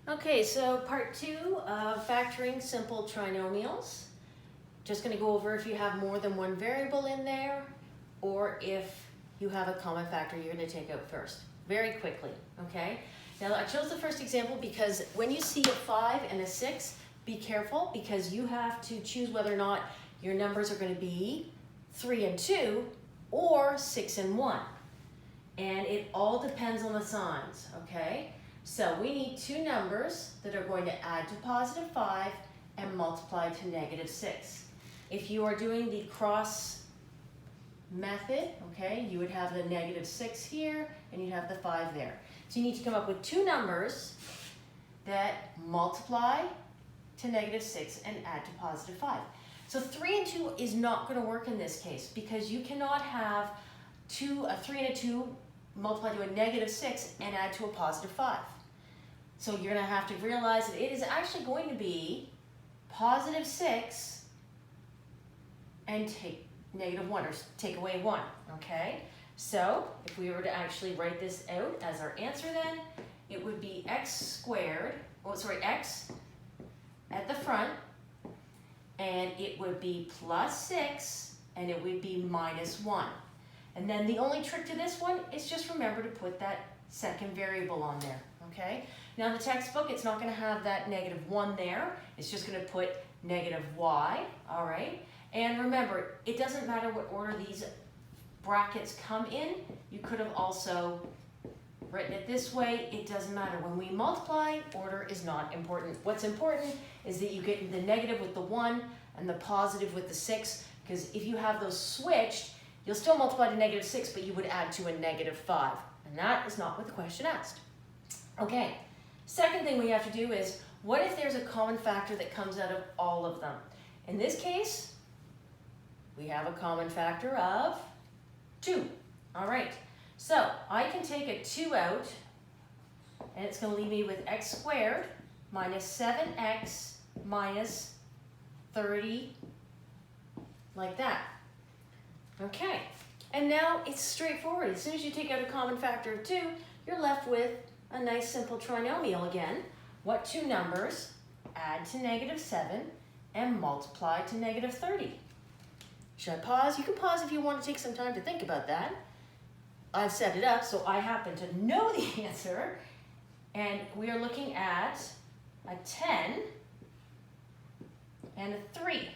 Okay, so part 2 of factoring simple trinomials. Just going to go over if you have more than one variable in there, or if you have a common factor you're going to take out first, very quickly, okay? Now I chose the first example because when you see a 5 and a 6, be careful because you have to choose whether or not your numbers are going to be 3 and 2 or 6 and 1. And it all depends on the signs, okay? So we need two numbers that are going to add to positive 5 and multiply to negative 6. If you are doing the cross method, okay, you would have the negative 6 here and you'd have the 5 there. So you need to come up with two numbers that multiply to negative 6 and add to positive 5. So 3 and 2 is not going to work in this case because you cannot have a 3 and a 2 multiply to a negative 6 and add to a positive 5. So you're going to have to realize that it is actually going to be positive 6 and take negative 1 or take away 1, okay? So if we were to actually write this out as our answer then, it would be x squared, x at the front, and it would be plus 6 and it would be minus 1. And then the only trick to this one is just remember to put that second variable on there, okay? Now in the textbook, it's not going to have that negative 1 there. It's just going to put negative y, all right? And remember, it doesn't matter what order these brackets come in. You could have also written it this way. It doesn't matter. When we multiply, order is not important. What's important is that you get the negative with the 1 and the positive with the 6, because if you have those switched, you'll still multiply to negative 6, but you would add to a negative 5. And that is not what the question asked. Okay, second thing we have to do is, what if there's a common factor that comes out of all of them? In this case, we have a common factor of 2. All right, so I can take a 2 out, and it's going to leave me with x squared minus 7x minus 30, like that. Okay, and now it's straightforward. As soon as you take out a common factor of 2, you're left with a nice simple trinomial again. What two numbers add to negative 7 and multiply to negative 30? Should I pause? You can pause if you want to take some time to think about that. I've set it up so I happen to know the answer. And we are looking at a 10 and a 3.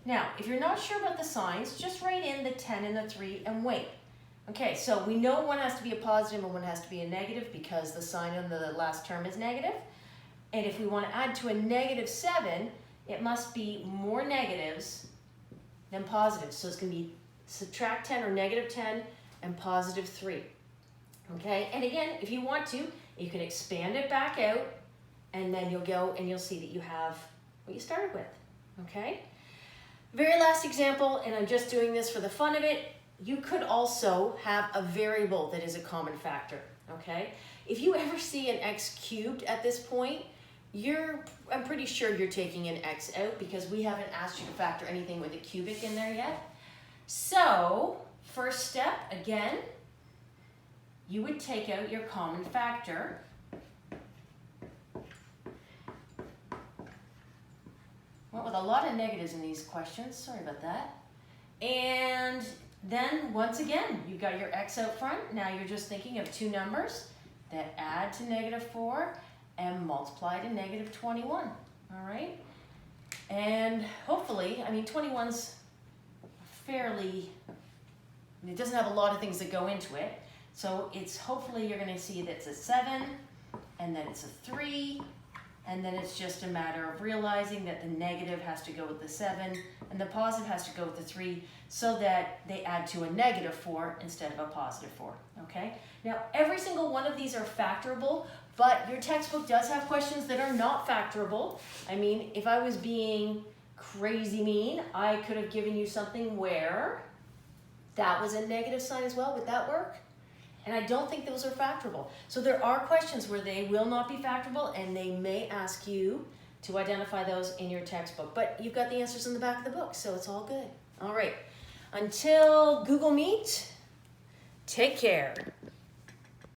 Now, if you're not sure about the signs, just write in the 10 and the 3 and wait. Okay, so we know one has to be a positive and one has to be a negative because the sign on the last term is negative. And if we want to add to a negative 7, it must be more negatives than positives. So it's going to be subtract 10 or negative 10 and positive 3. Okay, and again, if you want to, you can expand it back out and then you'll go and you'll see that you have what you started with. Okay? Very last example, and I'm just doing this for the fun of it, you could also have a variable that is a common factor, okay? If you ever see an x cubed at this point, I'm pretty sure you're taking an x out because we haven't asked you to factor anything with a cubic in there yet. So, first step, again, you would take out your common factor. Went with a lot of negatives in these questions, sorry about that. And then, once again, you got your x out front. Now you're just thinking of two numbers that add to negative 4 and multiply to negative 21, all right? And hopefully, 21's fairly, it doesn't have a lot of things that go into it. So it's hopefully you're gonna see that it's a 7, and then it's a 3, and then it's just a matter of realizing that the negative has to go with the 7 and the positive has to go with the 3 so that they add to a negative 4 instead of a positive 4, okay? Now, every single one of these are factorable, but your textbook does have questions that are not factorable. If I was being crazy mean, I could have given you something where that was a negative sign as well. Would that work? And I don't think those are factorable. So there are questions where they will not be factorable and they may ask you to identify those in your textbook. But you've got the answers in the back of the book, so it's all good. All right, until Google Meet, take care.